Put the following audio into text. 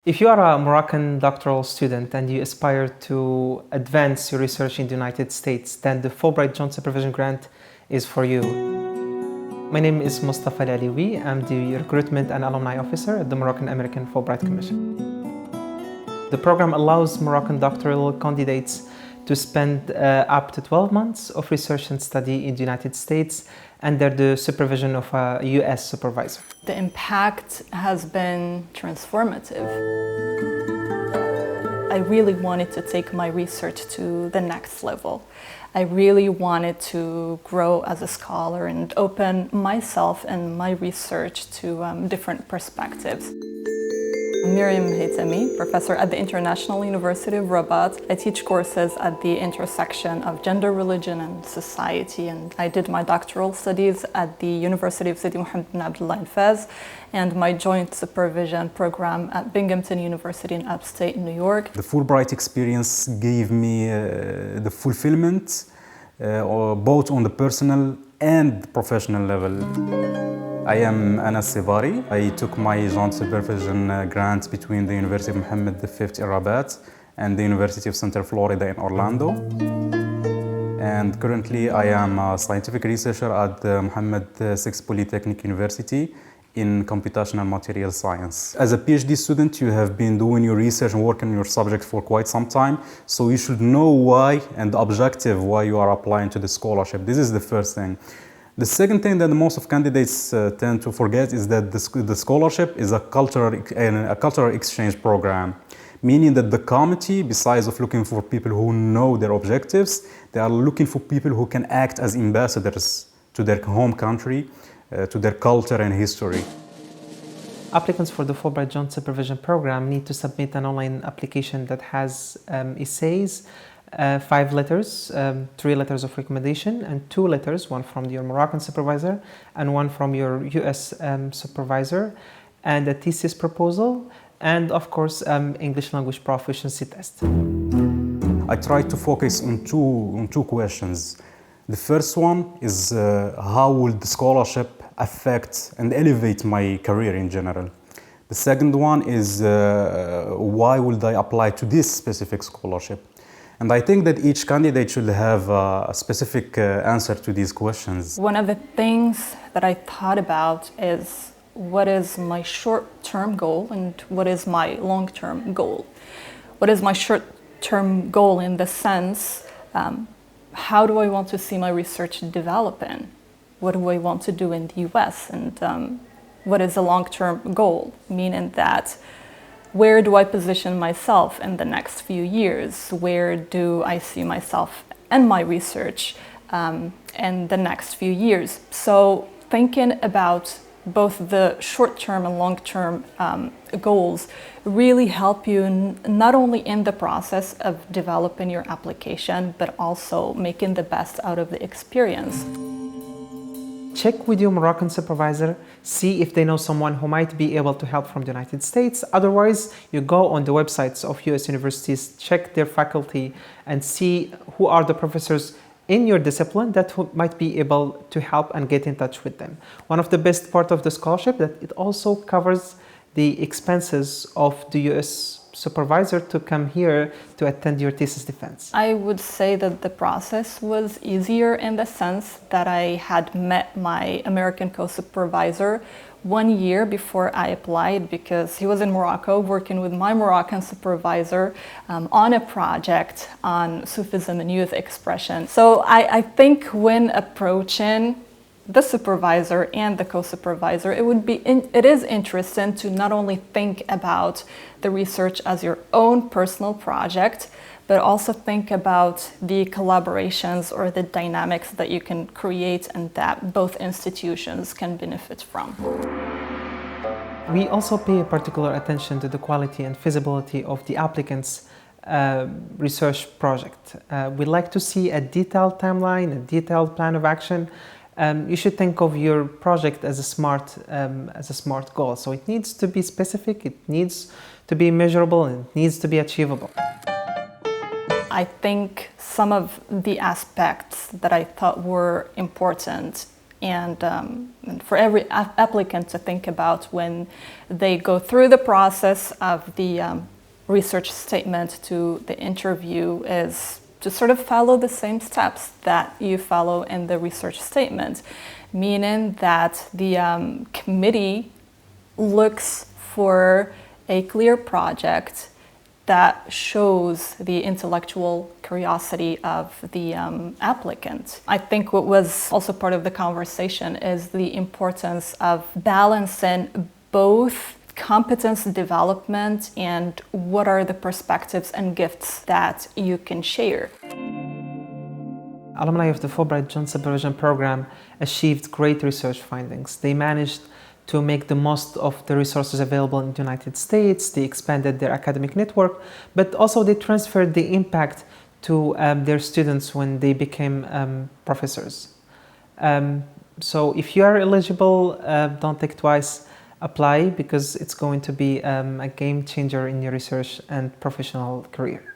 If you are a Moroccan doctoral student and you aspire to advance your research in the United States, then the Fulbright Joint-Supervision grant is for you. My name is Mustafa Laliwi. I'm the Recruitment and Alumni Officer at the Moroccan American Fulbright Commission. The program allows Moroccan doctoral candidates to spend up to 12 months of research and study in the United States under the supervision of a US supervisor. The impact has been transformative. I really wanted to take my research to the next level. I really wanted to grow as a scholar and open myself and my research to different perspectives. Miriam Haytami, professor at the International University of Rabat. I teach courses at the intersection of gender, religion, and society, and I did my doctoral studies at the University of Sidi Mohammed bin Abdullah in Fez and my joint supervision program at Binghamton University in upstate New York. The Fulbright experience gave me the fulfillment both on the personal and professional level. I am Anas Sivari. I took my joint supervision grant between the University of Mohammed V in Rabat and the University of Central Florida in Orlando. And currently I am a scientific researcher at the Mohammed VI Polytechnic University in computational material science. As a PhD student, you have been doing your research and working on your subject for quite some time, so you should know why and the objective why you are applying to the scholarship. This is the first thing. The second thing that most of candidates tend to forget is that the scholarship is a cultural exchange program, meaning that the committee, besides of looking for people who know their objectives, they are looking for people who can act as ambassadors to their home country, to their culture and history. Applicants for the Fulbright Joint Supervision program need to submit an online application that has essays, 5 letters, 3 letters of recommendation, and 2 letters, one from your Moroccan supervisor and one from your US supervisor, and a thesis proposal, and of course, English language proficiency test. I tried to focus on two questions. The first one is how will the scholarship affect and elevate my career in general? The second one is why would I apply to this specific scholarship? And I think that each candidate should have a specific answer to these questions. One of the things that I thought about is what is my short-term goal and what is my long-term goal? What is my short-term goal in the sense, how do I want to see my research develop in? What do I want to do in the US? And what is a long-term goal? Meaning that where do I position myself in the next few years? Where do I see myself and my research in the next few years? So thinking about both the short-term and long-term goals really help you not only in the process of developing your application, but also making the best out of the experience. Check with your Moroccan supervisor, see if they know someone who might be able to help from the United States. Otherwise, you go on the websites of US universities, check their faculty, and see who are the professors in your discipline that might be able to help and get in touch with them. One of the best part of the scholarship that it also covers the expenses of the US supervisor to come here to attend your thesis defense. I would say that the process was easier in the sense that I had met my American co-supervisor 1 year before I applied because he was in Morocco working with my Moroccan supervisor on a project on Sufism and youth expression. So I think when approaching the supervisor and the co-supervisor, it is interesting to not only think about the research as your own personal project, but also think about the collaborations or the dynamics that you can create and that both institutions can benefit from. We also pay particular attention to the quality and feasibility of the applicant's research project. We like to see a detailed timeline, a detailed plan of action. You should think of your project as a smart goal. So it needs to be specific, it needs to be measurable, and it needs to be achievable. I think some of the aspects that I thought were important and for every applicant to think about when they go through the process of the research statement to the interview is to sort of follow the same steps that you follow in the research statement, meaning that the committee looks for a clear project that shows the intellectual curiosity of the applicant. I think what was also part of the conversation is the importance of balancing both competence development and what are the perspectives and gifts that you can share. Alumni of the Fulbright Joint-Supervision program achieved great research findings. They managed to make the most of the resources available in the United States. They expanded their academic network, but also they transferred the impact to their students when they became professors. So if you are eligible, don't think twice, apply, because it's going to be a game changer in your research and professional career.